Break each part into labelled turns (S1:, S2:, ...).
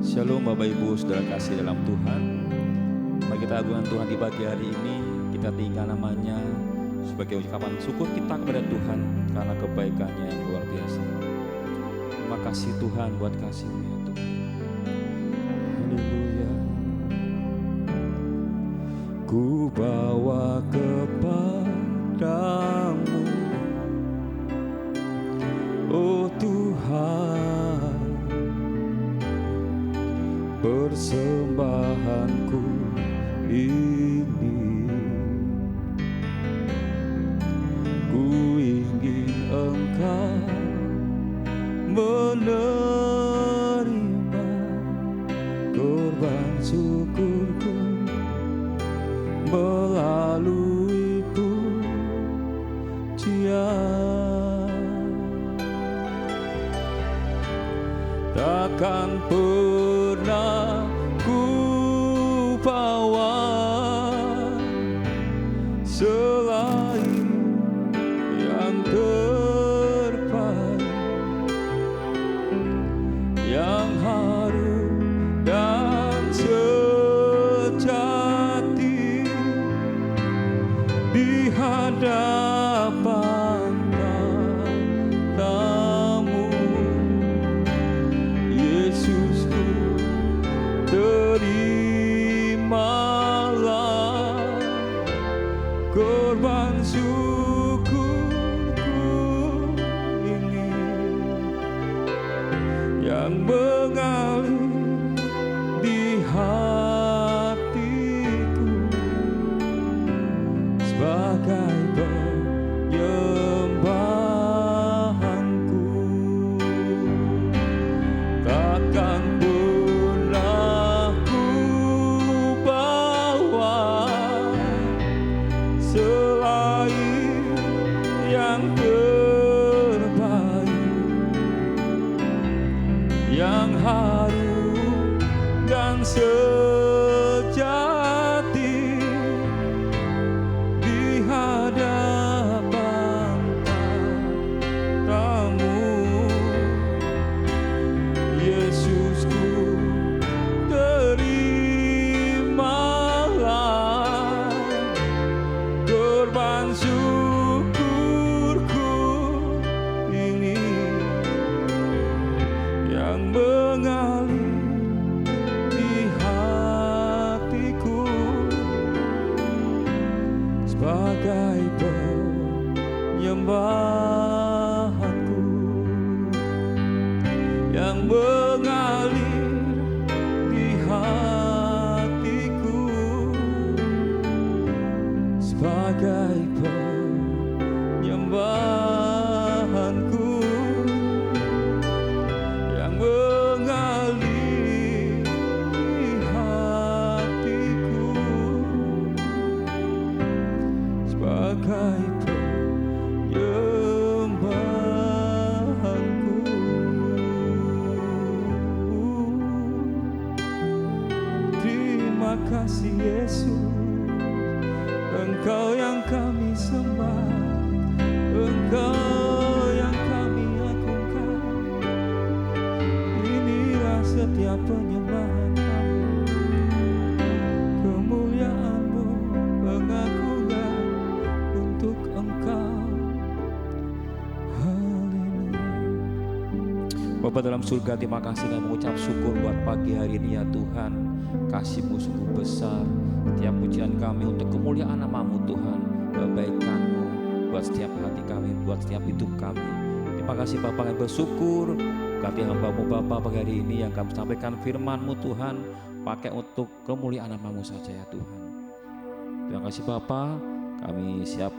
S1: Shalom Bapak Ibu Saudara kasih dalam Tuhan. Mari kita agungkan Tuhan di pagi hari ini. Kita tinggikan namanya sebagai ucapan syukur kita kepada Tuhan karena kebaikannya yang luar biasa. Terima kasih Tuhan buat kasih-Mu ya Tuhan. Haleluya. Ku bawa kepadamu, oh Tuhan, persembahanku ini. Ku ingin Engkau menerima korban syukurku melalui pujian. Takkan pernah ku bawa selain yang terbaik, yang harum dan sejati di hadapan tatamu. Yesusku, terimalah korban syukurku ini yang mengalir di hatiku sebagai penyembahanku. Takkan pernah ku bawa selain yang terbaik, yang harum dan sejati di hadapan tatamu. Yesusku, terimalah korban syukurku ini yang mengalir di hatiku sebagai penyembahanku, yang mengalir di hatiku sebagai penyembahanku, yang mengalir di hatiku sebagai penyembahanku. Terima kasih Yesus, Engkau yang kami sembah, Engkau yang kami agungkan. Inilah setiap penyembahan kami, kemuliaan-Mu, pengagungan untuk Engkau. Haleluya. Bapa dalam surga, terima kasih kami mengucap syukur buat pagi hari ini ya Tuhan. Kasih-Mu sungguh besar. Setiap pujian kami untuk kemuliaan nama-Mu Tuhan, kebaikan-Mu buat setiap hati kami, buat setiap hidup kami. Terima kasih Bapa, kami bersyukur ganti hamba-Mu Bapa pagi hari ini yang kami sampaikan firman-Mu Tuhan, pakai untuk kemuliaan nama-Mu saja ya Tuhan. Terima kasih Bapa, kami siap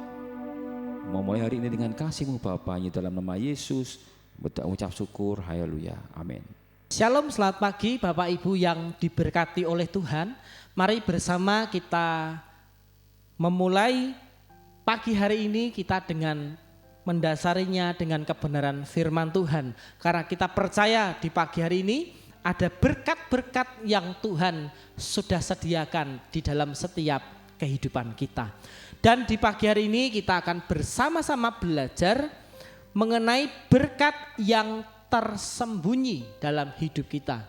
S1: memulai hari ini dengan kasih-Mu Bapa, di dalam nama Yesus mengucap syukur. Haleluya, amin.
S2: Shalom, selamat pagi Bapak Ibu yang diberkati oleh Tuhan. Mari bersama kita memulai pagi hari ini kita dengan mendasarinya dengan kebenaran firman Tuhan. Karena kita percaya di pagi hari ini ada berkat-berkat yang Tuhan sudah sediakan di dalam setiap kehidupan kita. Dan di pagi hari ini kita akan bersama-sama belajar mengenai berkat yang tersembunyi dalam hidup kita.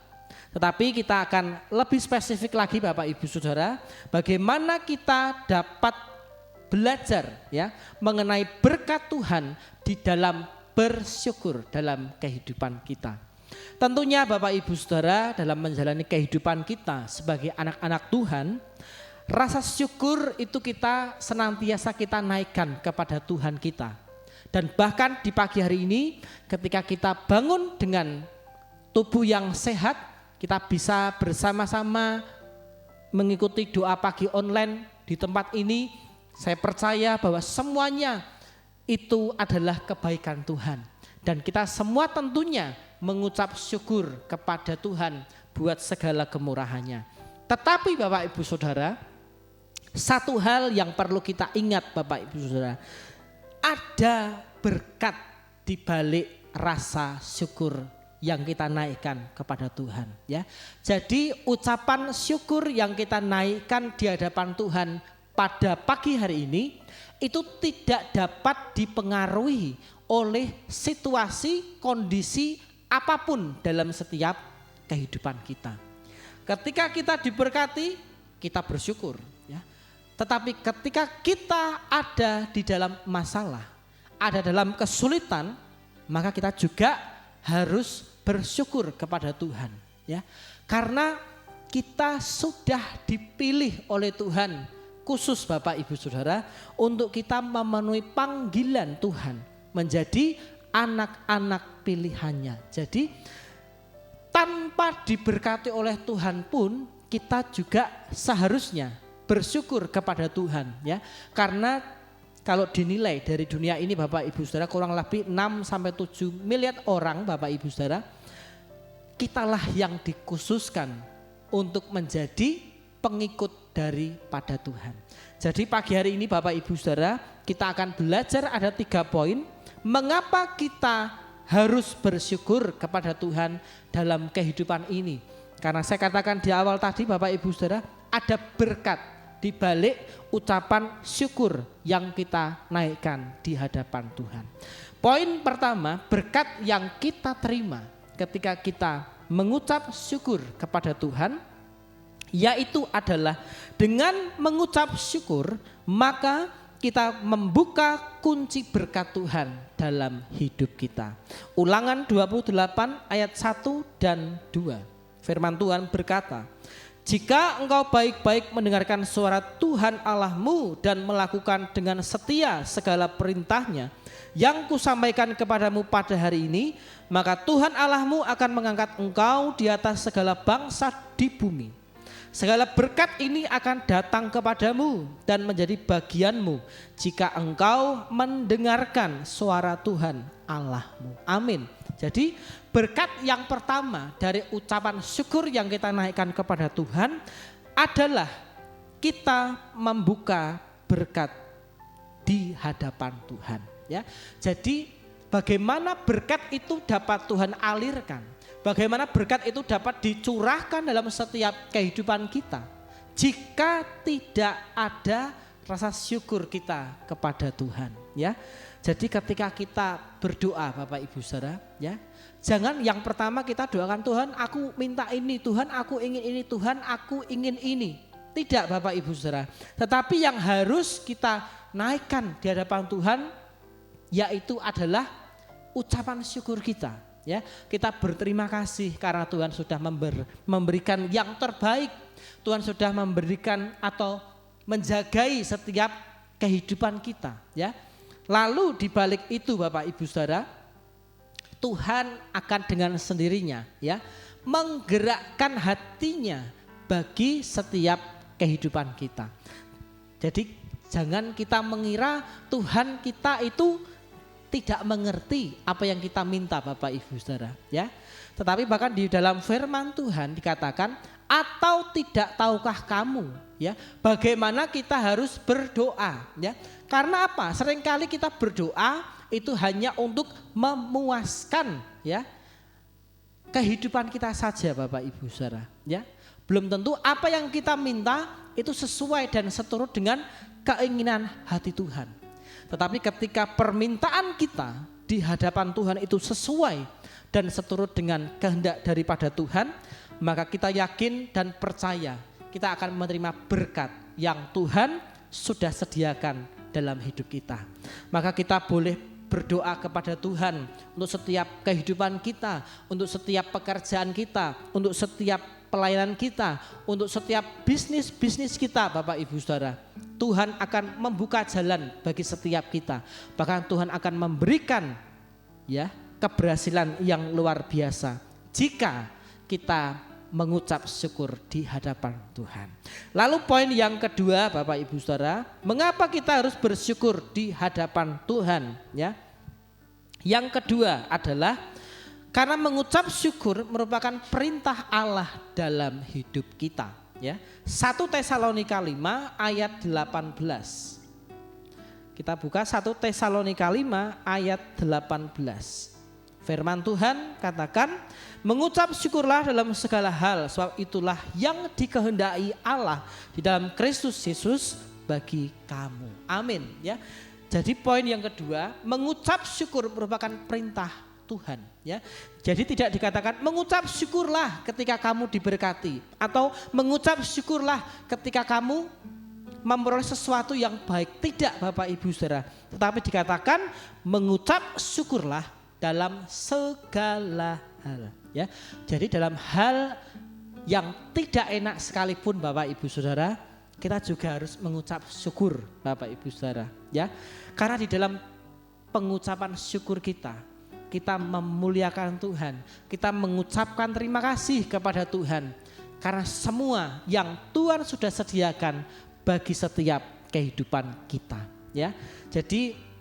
S2: Tetapi kita akan lebih spesifik lagi Bapak Ibu Saudara, bagaimana kita dapat belajar ya mengenai berkat Tuhan di dalam bersyukur dalam kehidupan kita. Tentunya Bapak Ibu Saudara, dalam menjalani kehidupan kita sebagai anak-anak Tuhan, rasa syukur itu senantiasa kita naikkan kepada Tuhan kita. Dan bahkan di pagi hari ini ketika kita bangun dengan tubuh yang sehat, kita bisa bersama-sama mengikuti doa pagi online di tempat ini. Saya percaya bahwa semuanya itu adalah kebaikan Tuhan. Dan kita semua tentunya mengucap syukur kepada Tuhan buat segala kemurahannya. Tetapi Bapak Ibu Saudara, satu hal yang perlu kita ingat Bapak Ibu Saudara, ada berkat di balik rasa syukur yang kita naikkan kepada Tuhan ya. Jadi ucapan syukur yang kita naikkan di hadapan Tuhan pada pagi hari ini itu tidak dapat dipengaruhi oleh situasi, kondisi apapun dalam setiap kehidupan kita. Ketika kita diberkati, kita bersyukur ya. Tetapi ketika kita ada di dalam masalah, ada dalam kesulitan, maka kita juga harus bersyukur kepada Tuhan ya. Karena kita sudah dipilih oleh Tuhan, khusus Bapak Ibu Saudara, untuk kita memenuhi panggilan Tuhan menjadi anak-anak pilihannya. Jadi tanpa diberkati oleh Tuhan pun kita juga seharusnya bersyukur kepada Tuhan ya. Karena kalau dinilai dari dunia ini Bapak Ibu Saudara, kurang lebih 6-7 miliar orang Bapak Ibu Saudara, kitalah yang dikhususkan untuk menjadi pengikut daripada Tuhan. Jadi pagi hari ini Bapak Ibu Saudara, kita akan belajar ada 3 poin. Mengapa kita harus bersyukur kepada Tuhan dalam kehidupan ini? Karena saya katakan di awal tadi Bapak Ibu Saudara, ada berkat di balik ucapan syukur yang kita naikkan di hadapan Tuhan. Poin pertama, berkat yang kita terima ketika kita mengucap syukur kepada Tuhan, yaitu adalah dengan mengucap syukur maka kita membuka kunci berkat Tuhan dalam hidup kita. Ulangan 28 ayat 1 dan 2. Firman Tuhan berkata, jika engkau baik-baik mendengarkan suara Tuhan Allahmu dan melakukan dengan setia segala perintahnya yang kusampaikan kepadamu pada hari ini, maka Tuhan Allahmu akan mengangkat engkau di atas segala bangsa di bumi. Segala berkat ini akan datang kepadamu dan menjadi bagianmu jika engkau mendengarkan suara Tuhan Allahmu. Amin. Jadi berkat yang pertama dari ucapan syukur yang kita naikkan kepada Tuhan adalah kita membuka berkat di hadapan Tuhan ya. Jadi bagaimana berkat itu dapat Tuhan alirkan? Bagaimana berkat itu dapat dicurahkan dalam setiap kehidupan kita jika tidak ada rasa syukur kita kepada Tuhan ya. Jadi ketika kita berdoa Bapak Ibu Saudara ya, jangan yang pertama kita doakan Tuhan aku minta ini, Tuhan aku ingin ini, Tuhan aku ingin ini. Tidak Bapak Ibu Saudara. Tetapi yang harus kita naikkan di hadapan Tuhan yaitu adalah ucapan syukur kita. Ya, kita berterima kasih karena Tuhan sudah memberikan yang terbaik. Tuhan sudah memberikan atau menjagai setiap kehidupan kita, ya. Lalu di balik itu Bapak Ibu Saudara, Tuhan akan dengan sendirinya ya menggerakkan hatinya bagi setiap kehidupan kita. Jadi jangan kita mengira Tuhan kita itu tidak mengerti apa yang kita minta Bapak Ibu Saudara ya. Tetapi bahkan di dalam firman Tuhan dikatakan, atau tidak tahukah kamu ya bagaimana kita harus berdoa ya. Karena apa? Seringkali kita berdoa itu hanya untuk memuaskan ya kehidupan kita saja Bapak Ibu Saudara ya. Belum tentu apa yang kita minta itu sesuai dan seturut dengan keinginan hati Tuhan. Tetapi ketika permintaan kita di hadapan Tuhan itu sesuai dan seturut dengan kehendak daripada Tuhan, maka kita yakin dan percaya kita akan menerima berkat yang Tuhan sudah sediakan dalam hidup kita. Maka kita boleh berdoa kepada Tuhan untuk setiap kehidupan kita, untuk setiap pekerjaan kita, untuk setiap pelayanan kita, untuk setiap bisnis kita, Bapak Ibu Saudara. Tuhan akan membuka jalan bagi setiap kita. Bahkan Tuhan akan memberikan keberhasilan yang luar biasa jika kita mengucap syukur di hadapan Tuhan. Lalu poin yang kedua, Bapak Ibu Saudara, mengapa kita harus bersyukur di hadapan Tuhan? Yang kedua adalah karena mengucap syukur merupakan perintah Allah dalam hidup kita. 1 Tesalonika 5 ayat 18. Kita buka 1 Tesalonika 5 ayat 18. Firman Tuhan katakan, mengucap syukurlah dalam segala hal, sebab itulah yang dikehendaki Allah di dalam Kristus Yesus bagi kamu. Amin. Jadi poin yang kedua, mengucap syukur merupakan perintah Tuhan. Jadi tidak dikatakan mengucap syukurlah ketika kamu diberkati, atau mengucap syukurlah ketika kamu memperoleh sesuatu yang baik. Tidak, Bapak Ibu Saudara, tetapi dikatakan mengucap syukurlah dalam segala hal. Jadi dalam hal yang tidak enak sekalipun, Bapak Ibu Saudara, kita juga harus mengucap syukur, Bapak Ibu Saudara. Karena di dalam pengucapan syukur kita memuliakan Tuhan, kita mengucapkan terima kasih kepada Tuhan karena semua yang Tuhan sudah sediakan bagi setiap kehidupan kita. Jadi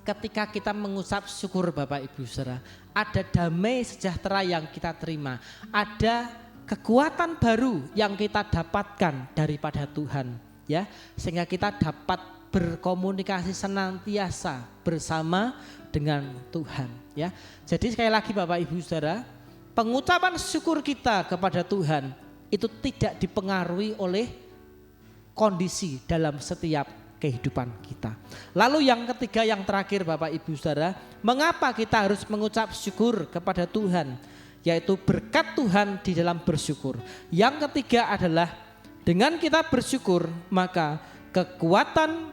S2: ketika kita mengucap syukur, Bapak Ibu Saudara, ada damai sejahtera yang kita terima, ada kekuatan baru yang kita dapatkan daripada Tuhan, sehingga kita dapat berkomunikasi senantiasa bersama dengan Tuhan. Jadi sekali lagi, Bapak Ibu Saudara, pengucapan syukur kita kepada Tuhan itu tidak dipengaruhi oleh kondisi dalam setiap kehidupan kita. Lalu yang ketiga, yang terakhir, Bapak Ibu Saudara, mengapa kita harus mengucap syukur kepada Tuhan? Yaitu berkat Tuhan di dalam bersyukur. Yang ketiga adalah dengan kita bersyukur, maka kekuatan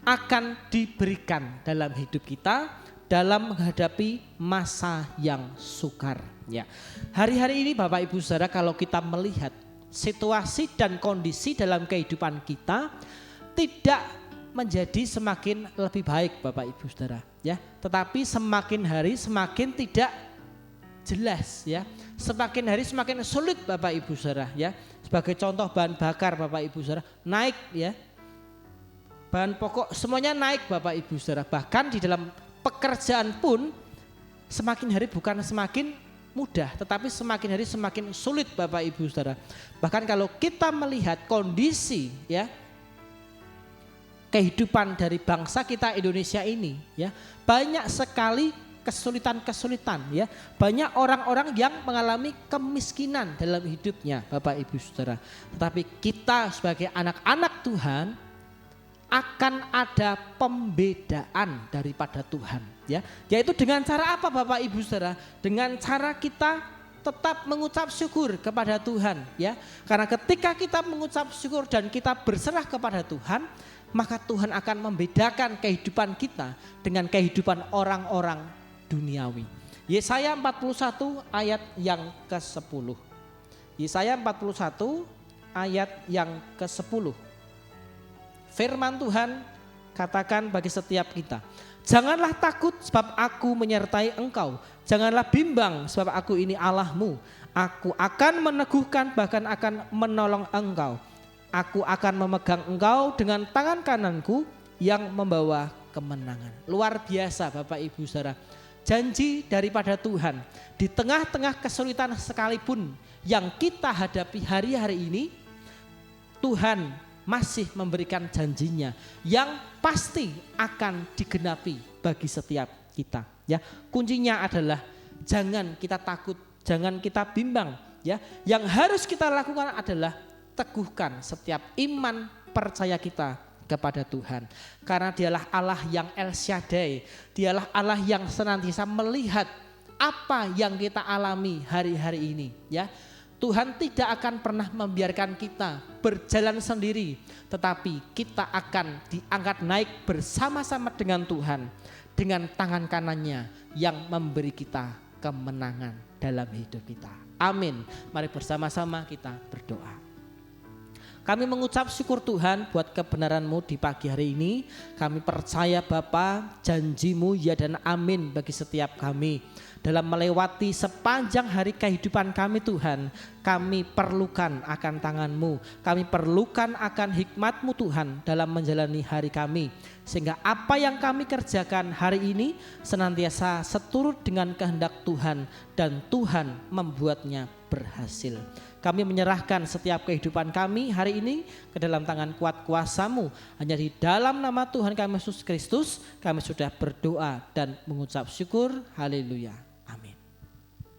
S2: akan diberikan dalam hidup kita dalam menghadapi masa yang sukar. Hari-hari ini, Bapak Ibu Saudara, kalau kita melihat situasi dan kondisi dalam kehidupan kita tidak menjadi semakin lebih baik, Bapak Ibu Saudara, tetapi semakin hari semakin tidak jelas, semakin hari semakin sulit, Bapak Ibu Saudara. Sebagai contoh, bahan bakar, Bapak Ibu Saudara, naik, bahan pokok semuanya naik, Bapak Ibu Saudara. Bahkan di dalam pekerjaan pun semakin hari bukan semakin mudah, tetapi semakin hari semakin sulit, Bapak Ibu Saudara. Bahkan kalau kita melihat kondisi kehidupan dari bangsa kita Indonesia ini, banyak sekali kesulitan-kesulitan, banyak orang-orang yang mengalami kemiskinan dalam hidupnya, Bapak Ibu Saudara. Tetapi kita sebagai anak-anak Tuhan akan ada pembedaan daripada Tuhan, yaitu dengan cara apa, Bapak Ibu Saudara? Dengan cara kita tetap mengucap syukur kepada Tuhan, karena ketika kita mengucap syukur dan kita berserah kepada Tuhan, maka Tuhan akan membedakan kehidupan kita dengan kehidupan orang-orang duniawi. Yesaya 41 ayat yang ke-10. Yesaya 41 ayat yang ke-10. Firman Tuhan katakan bagi setiap kita, janganlah takut sebab aku menyertai engkau. Janganlah bimbang sebab aku ini Allahmu. Aku akan meneguhkan, bahkan akan menolong engkau. Aku akan memegang engkau dengan tangan kananku yang membawa kemenangan. Luar biasa, Bapak Ibu Saudara. Janji daripada Tuhan di tengah-tengah kesulitan sekalipun yang kita hadapi hari-hari ini, Tuhan masih memberikan janjinya yang pasti akan digenapi bagi setiap kita. Kuncinya adalah jangan kita takut, jangan kita bimbang. Yang harus kita lakukan adalah teguhkan setiap iman percaya kita kepada Tuhan. Karena dialah Allah yang El Shaddai, dialah Allah yang senantiasa melihat apa yang kita alami hari-hari ini. Tuhan tidak akan pernah membiarkan kita berjalan sendiri, tetapi kita akan diangkat naik bersama-sama dengan Tuhan, dengan tangan kanannya yang memberi kita kemenangan dalam hidup kita. Amin. Mari bersama-sama kita berdoa. Kami mengucap syukur Tuhan buat kebenaran-Mu di pagi hari ini. Kami percaya Bapa, janji-Mu ya dan amin bagi setiap kami. Dalam melewati sepanjang hari kehidupan kami Tuhan, kami perlukan akan tangan-Mu. Kami perlukan akan hikmat-Mu Tuhan dalam menjalani hari kami. Sehingga apa yang kami kerjakan hari ini senantiasa seturut dengan kehendak Tuhan dan Tuhan membuatnya berhasil. Kami menyerahkan setiap kehidupan kami hari ini ke dalam tangan kuat kuasa-Mu. Hanya di dalam nama Tuhan kami Yesus Kristus kami sudah berdoa dan mengucap syukur. Haleluya.